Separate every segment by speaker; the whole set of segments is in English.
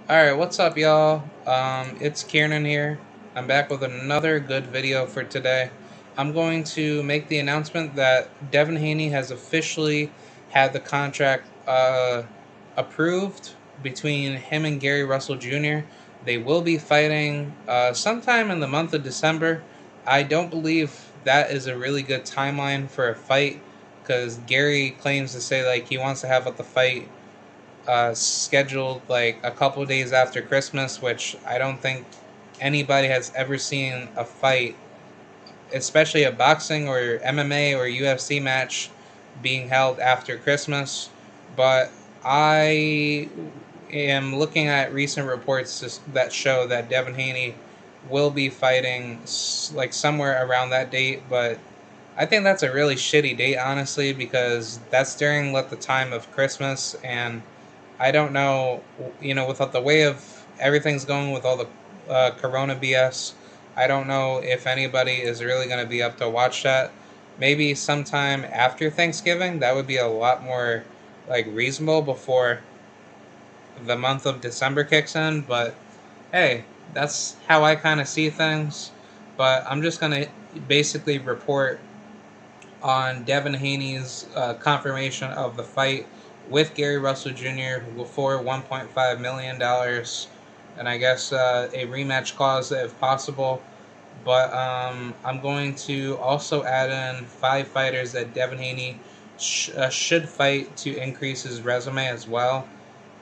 Speaker 1: Alright, what's up, y'all? It's Kieran here. I'm back with another good video for today. I'm going to make the announcement that Devin Haney has officially had the contract approved between him and Gary Russell Jr. They will be fighting sometime in the month of December. I don't believe that is a really good timeline for a fight because Gary claims to say like he wants to have the fight scheduled like a couple days after Christmas, which I don't think anybody has ever seen a fight, especially a boxing or MMA or UFC match, being held after Christmas. But I am looking at recent reports that show that Devin Haney will be fighting like somewhere around that date, but I think that's a really shitty date, honestly, because that's during the time of Christmas, and I don't know, with the way of everything's going with all the Corona BS. I don't know if anybody is really going to be up to watch that. Maybe sometime after Thanksgiving, that would be a lot more like reasonable before the month of December kicks in. But hey, that's how I kind of see things. But I'm just going to basically report on Devin Haney's confirmation of the fight with Gary Russell Jr. for $1.5 million, and I guess a rematch clause if possible. But I'm going to also add in 5 fighters that Devin Haney should fight to increase his resume as well.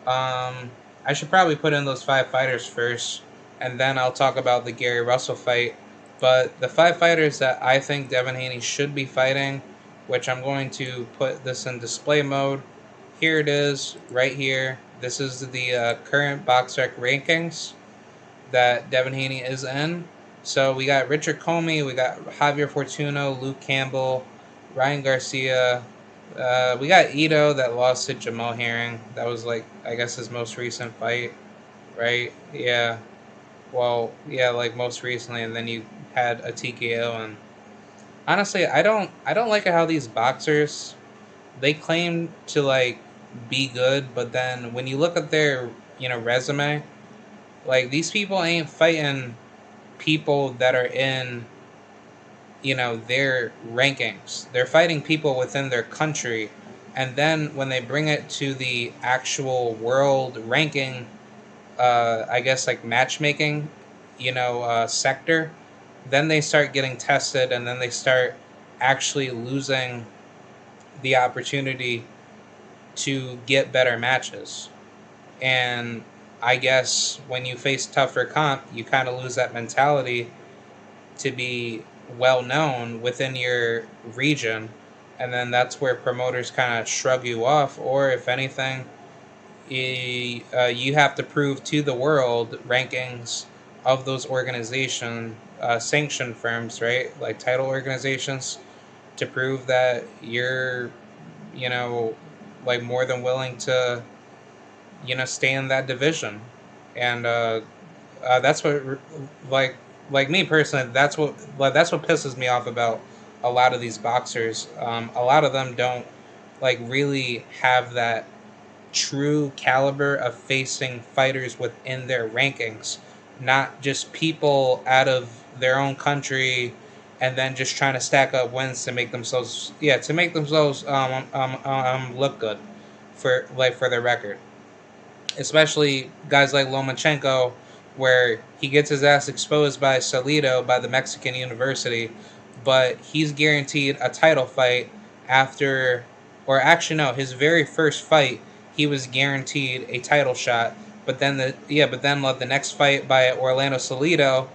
Speaker 1: I should probably put in those 5 fighters first, and then I'll talk about the Gary Russell fight. But the 5 fighters that I think Devin Haney should be fighting, which I'm going to put this in display mode. Here it is, right here. This is the current BoxRec rankings that Devin Haney is in. So we got Richard Comey, we got Javier Fortuno, Luke Campbell, Ryan Garcia. We got Ito that lost to Jamal Herring. That was like I guess his most recent fight, right? Yeah. Well, yeah, like most recently, and then you had a TKO. And honestly, I don't like how these boxers they claim to like be good, but then when you look at their resume, like these people ain't fighting people that are in their rankings. They're fighting people within their country, and then when they bring it to the actual world ranking, I guess like matchmaking, sector, then they start getting tested, and then they start actually losing the opportunity to get better matches. And I guess when you face tougher comp, you kind of lose that mentality to be well known within your region, and then that's where promoters kind of shrug you off, or if anything, you have to prove to the world rankings of those organization sanctioned firms, right? Like title organizations, to prove that you're, you know, like more than willing to, stay in that division. And that's what like like me personally, that's what pisses me off about a lot of these boxers. A lot of them don't like really have that true caliber of facing fighters within their rankings, not just people out of their own country, and then just trying to stack up wins to make themselves look good for their record, especially guys like Lomachenko, where he gets his ass exposed by Salido, by the Mexican University, but he's guaranteed a title fight after, or actually no, his very first fight, he was guaranteed a title shot. But then the next fight by Orlando Salido,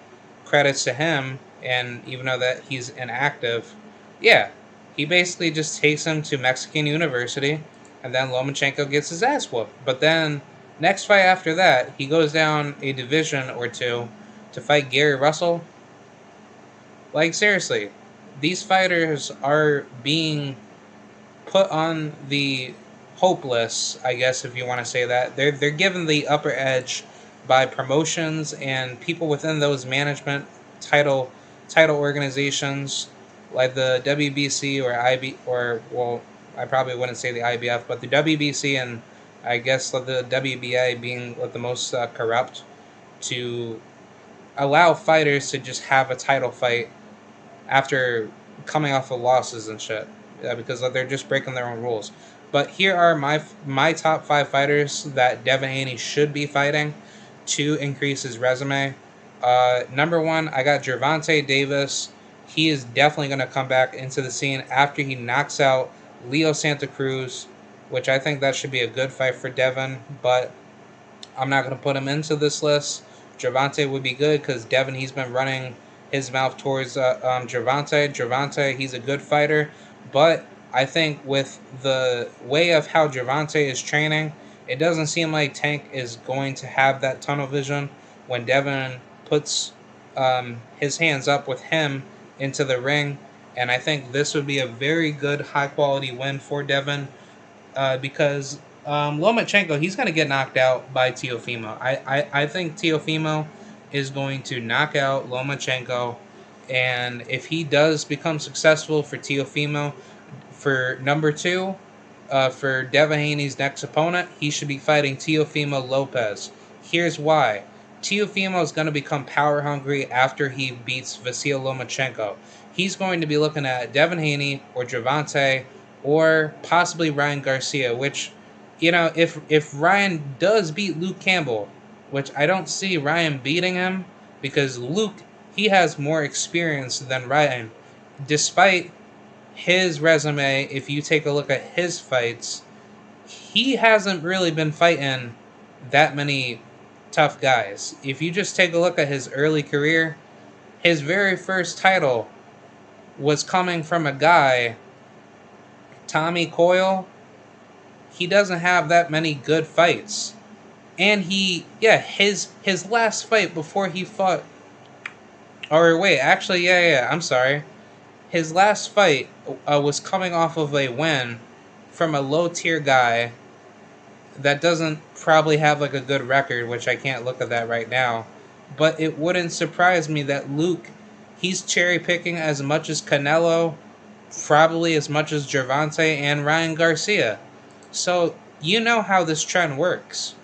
Speaker 1: credits to him, and even though that he's inactive, yeah, he basically just takes him to Mexican University, and then Lomachenko gets his ass whooped. But then next fight after that, he goes down a division or two to fight Gary Russell. Like seriously, these fighters are being put on the hope list, I guess if you want to say that. They're given the upper edge by promotions and people within those management title title organizations like the WBC or IB, or well, I probably wouldn't say the IBF, but the WBC and I guess the WBA being the most corrupt to allow fighters to just have a title fight after coming off of losses and shit, because they're just breaking their own rules. But here are my top 5 fighters that Devin Haney should be fighting to increase his resume. Number 1, I got Gervonta Davis. He is definitely going to come back into the scene after he knocks out Leo Santa Cruz, which I think that should be a good fight for Devin, but I'm not going to put him into this list. Gervonta would be good because Devin, he's been running his mouth towards Gervonta. Gervonta, he's a good fighter, but I think with the way of how Gervonta is training, it doesn't seem like Tank is going to have that tunnel vision when Devin puts his hands up with him into the ring. And I think this would be a very good, high-quality win for Devin because Lomachenko, he's going to get knocked out by Teofimo. I think Teofimo is going to knock out Lomachenko, and if he does become successful for Teofimo, for number 2, for Devin Haney's next opponent, he should be fighting Teofimo Lopez. Here's why. Teofimo is going to become power hungry after he beats Vasil Lomachenko. He's going to be looking at Devin Haney or Gervonta or possibly Ryan Garcia, which, if Ryan does beat Luke Campbell, which I don't see Ryan beating him because Luke, he has more experience than Ryan. Despite his resume, if you take a look at his fights, he hasn't really been fighting that many tough guys. If you just take a look at his early career, his very first title was coming from a guy, Tommy Coyle. He doesn't have that many good fights. And his last fight before he fought, I'm sorry. His last fight was coming off of a win from a low-tier guy that doesn't probably have a good record, which I can't look at that right now. But it wouldn't surprise me that Luke, he's cherry-picking as much as Canelo, probably as much as Gervonta and Ryan Garcia. So, you know how this trend works.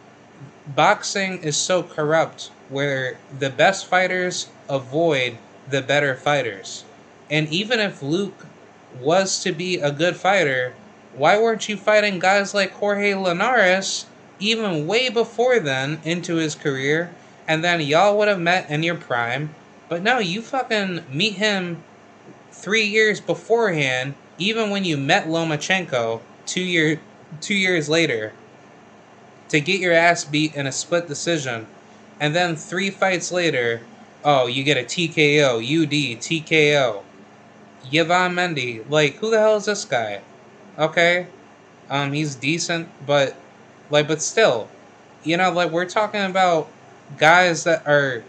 Speaker 1: Boxing is so corrupt where the best fighters avoid the better fighters. And even if Luke was to be a good fighter, why weren't you fighting guys like Jorge Linares even way before then into his career, and then y'all would have met in your prime? But no, you fucking meet him 3 years beforehand, even when you met Lomachenko 2 years later, to get your ass beat in a split decision, and then 3 fights later, oh, you get a TKO, UD, TKO. Yvonne Mendy, who the hell is this guy? Okay, he's decent, but still, we're talking about guys that are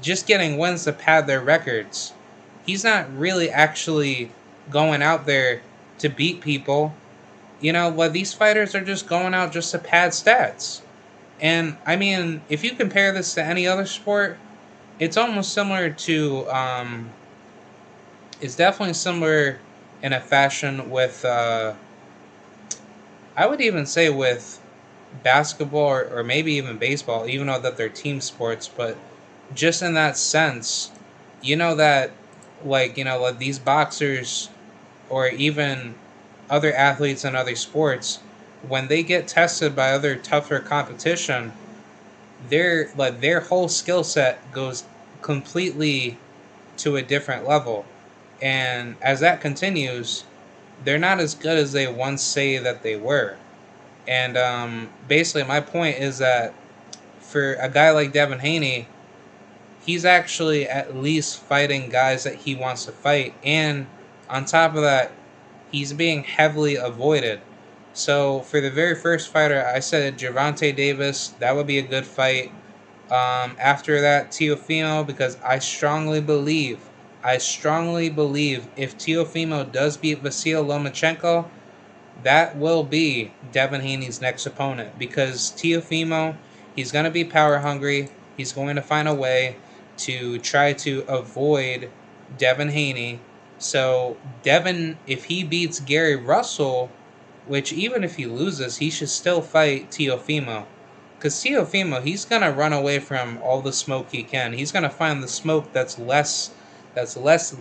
Speaker 1: just getting wins to pad their records. He's not really actually going out there to beat people. These fighters are just going out just to pad stats. And, I mean, if you compare this to any other sport, it's almost similar to, it's definitely similar in a fashion with, I would even say with basketball or maybe even baseball, even though that they're team sports, but just in that sense, that, these boxers or even other athletes in other sports, when they get tested by other tougher competition, their whole skill set goes completely to a different level. And as that continues, they're not as good as they once say that they were. And basically my point is that for a guy like Devin Haney, he's actually at least fighting guys that he wants to fight. And on top of that, he's being heavily avoided. So for the very first fighter, I said Gervonta Davis. That would be a good fight. After that, Teofimo, because I strongly believe if Teofimo does beat Vasil Lomachenko, that will be Devin Haney's next opponent. Because Teofimo, he's going to be power hungry. He's going to find a way to try to avoid Devin Haney. So Devin, if he beats Gary Russell, which even if he loses, he should still fight Teofimo. Because Teofimo, he's going to run away from all the smoke he can. He's going to find the smoke that's less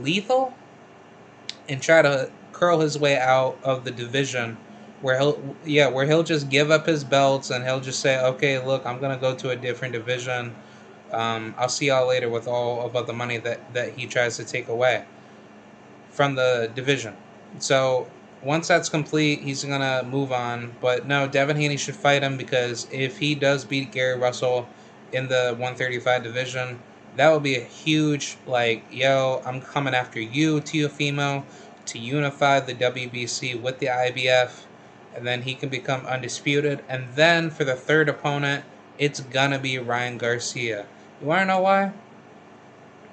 Speaker 1: lethal and try to curl his way out of the division where he'll just give up his belts and he'll just say, okay, look, I'm going to go to a different division. I'll see y'all later with all about the money that he tries to take away from the division. So once that's complete, he's going to move on. But no, Devin Haney should fight him, because if he does beat Gary Russell in the 135 division, that would be a huge, like, yo, I'm coming after you, Teofimo, to unify the WBC with the IBF, and then he can become undisputed. And then for the third opponent, it's going to be Ryan Garcia. You want to know why?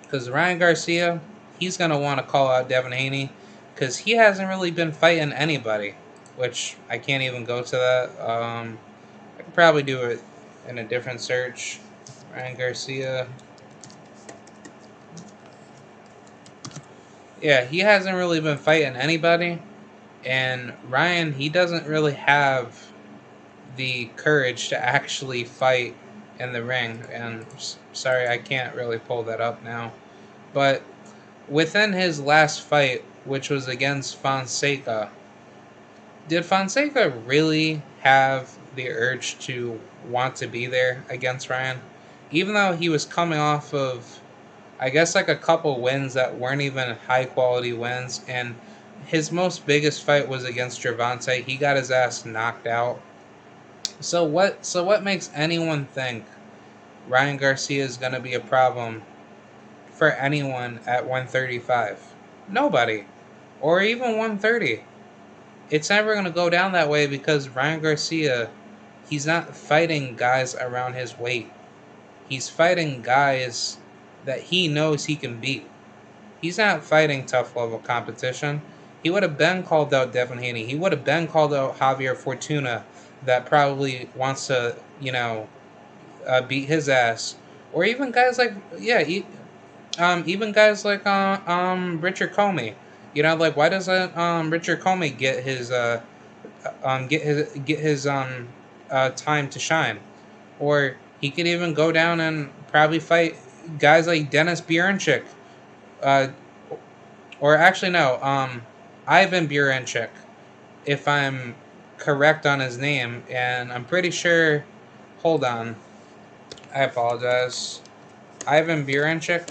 Speaker 1: Because Ryan Garcia, he's going to want to call out Devin Haney, because he hasn't really been fighting anybody, which I can't even go to that. I could probably do it in a different search. Ryan Garcia. Yeah, he hasn't really been fighting anybody, and Ryan, he doesn't really have the courage to actually fight in the ring. And sorry, I can't really pull that up now. But within his last fight, which was against Fonseca, did Fonseca really have the urge to want to be there against Ryan? Even though he was coming off of, I guess, like a couple wins that weren't even high quality wins, and his most biggest fight was against Gervonta. He got his ass knocked out. So what makes anyone think Ryan Garcia is going to be a problem for anyone at 135? Nobody. Or even 130. It's never going to go down that way, because Ryan Garcia, he's not fighting guys around his weight. He's fighting guys that he knows he can beat. He's not fighting tough level competition. He would have been called out Devin Haney. He would have been called out Javier Fortuna, that probably wants to, beat his ass. Or even guys like, even guys like Richard Comey. Like, why doesn't Richard Comey get his time to shine? Or he could even go down and probably fight guys like Dennis Bjornchik. Or actually no, Ivan Bjornchik, if I'm correct on his name, and I'm pretty sure. Hold on, I apologize. Ivan Bjornchik.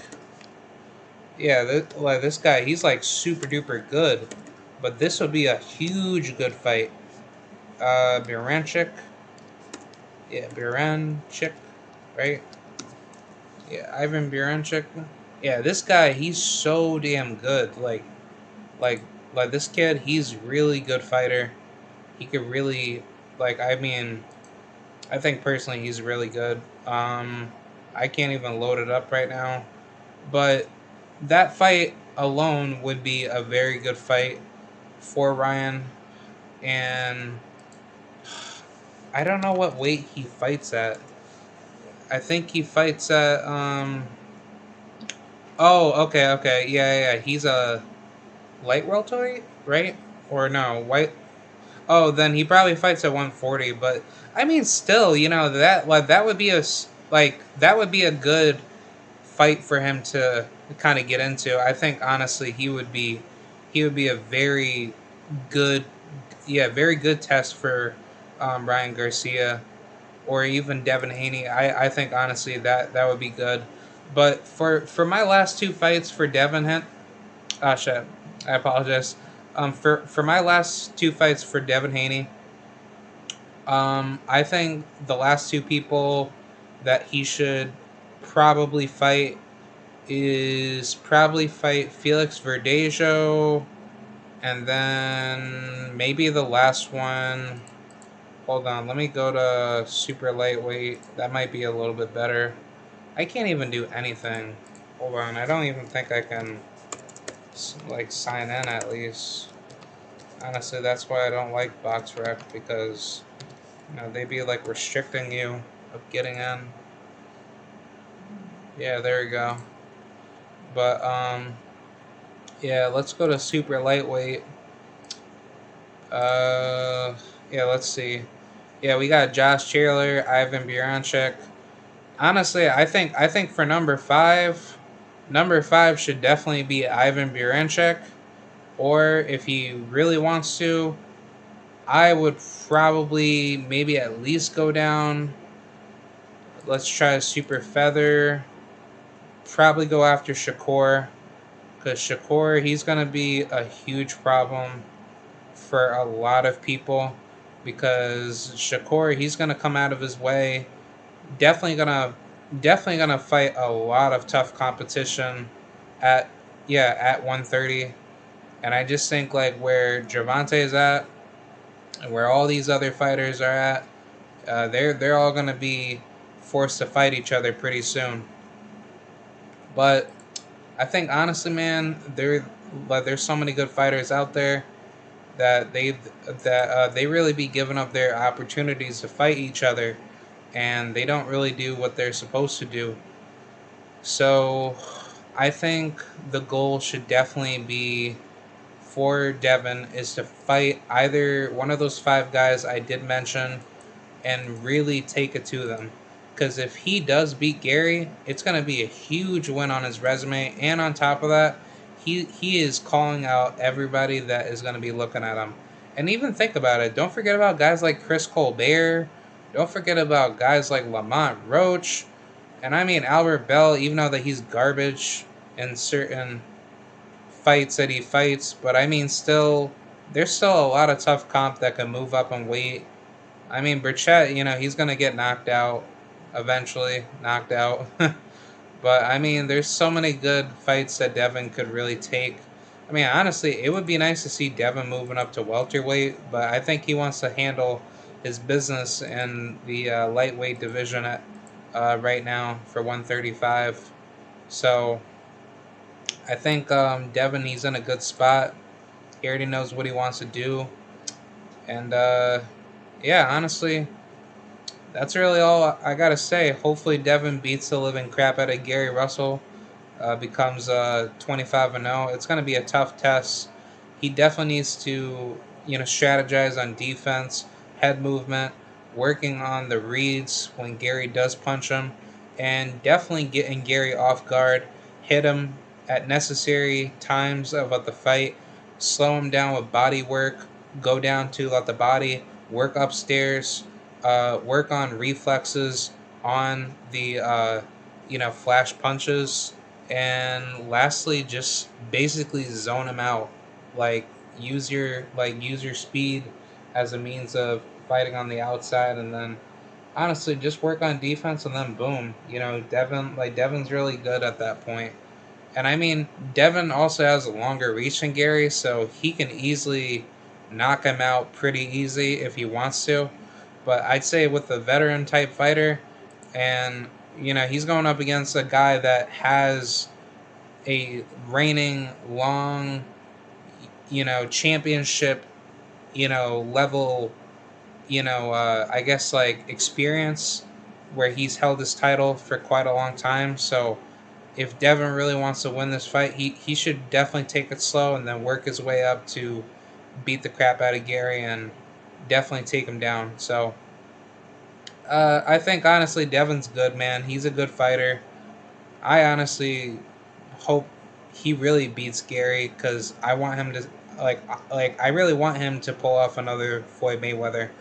Speaker 1: Yeah, this guy, he's like super duper good, but this would be a huge good fight. Bjornchik. Yeah, Bjornchik, right? Yeah, Ivan Bjornchik. Yeah, this guy, he's so damn good. Like, this kid, he's really good fighter. He could really, I think personally he's really good. I can't even load it up right now, but that fight alone would be a very good fight for Ryan. And I don't know what weight he fights at. I think he fights at oh, okay. Yeah. He's a light welterweight, right? Or no, white. Oh, then he probably fights at 140. But I mean, still, that would be that would be a good fight for him to kind of get into. I think honestly, he would be a very good, very good test for Ryan Garcia, or even Devin Haney. I think honestly that would be good. But for my last two fights for shit, I apologize. For my last two fights for Devin Haney, I think the last two people that he should probably fight is probably fight Felix Verdejo, and then maybe the last one. Hold on, let me go to super lightweight. That might be a little bit better. I can't even do anything. Hold on, I don't even think I can sign in at least. Honestly, that's why I don't like BoxRec, because they be restricting you of getting in. Yeah, there you go. But yeah, let's go to super lightweight. Yeah, let's see. Yeah, we got Josh Chandler, Ivan Baranchyk. Honestly, I think for number five should definitely be Ivan Baranchyk. Or if he really wants to, I would probably maybe at least go down. Let's try a super feather. Probably go after Shakur. Because Shakur, he's going to be a huge problem for a lot of people. Because Shakur, he's going to come out of his way. Definitely gonna fight a lot of tough competition at at 130. And I just think like where Javante is at and where all these other fighters are at, they're all gonna be forced to fight each other pretty soon. But I think honestly, man, there's so many good fighters out there that they really be giving up their opportunities to fight each other, and they don't really do what they're supposed to do. So I think the goal should definitely be for Devin is to fight either one of those five guys I did mention and really take it to them. Because if he does beat Gary, it's going to be a huge win on his resume. And on top of that, he is calling out everybody that is going to be looking at him. And even think about it. Don't forget about guys like Chris Colbert. Don't forget about guys like Lamont Roach. And I mean Albert Bell, even though that he's garbage in certain fights that he fights. But I mean still, there's still a lot of tough comp that can move up in weight. I mean, Burchett, he's going to get knocked out eventually, knocked out. But, I mean, there's so many good fights that Devin could really take. I mean, honestly, it would be nice to see Devin moving up to welterweight, but I think he wants to handle his business in the lightweight division right now for 135. So, I think Devin, he's in a good spot. He already knows what he wants to do. And, yeah, honestly, that's really all I gotta say. Hopefully, Devin beats the living crap out of Gary Russell, becomes 25-0. It's gonna be a tough test. He definitely needs to, strategize on defense, head movement, working on the reads when Gary does punch him, and definitely getting Gary off guard, hit him at necessary times of the fight, slow him down with body work, go down to let the body work upstairs, work on reflexes on the flash punches, and lastly, just basically zone him out. Like use your speed as a means of fighting on the outside, and then honestly just work on defense, and then boom, Devin's really good at that point. And I mean, Devin also has a longer reach than Gary, so he can easily knock him out pretty easy if he wants to. But I'd say with a veteran type fighter, and he's going up against a guy that has a reigning long, championship, level, I guess like experience where he's held his title for quite a long time. So if Devin really wants to win this fight, he should definitely take it slow and then work his way up to beat the crap out of Gary and definitely take him down. So I think honestly Devin's good, man. He's a good fighter. I honestly hope he really beats Gary because I want him to I really want him to pull off another Floyd Mayweather,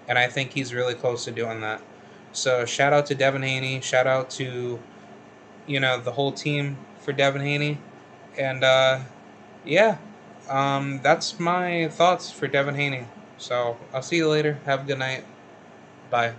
Speaker 1: and I think he's really close to doing that. So shout out to Devin Haney. Shout out to the whole team for Devin Haney, and yeah, that's my thoughts for Devin Haney. So I'll see you later. Have a good night. Bye.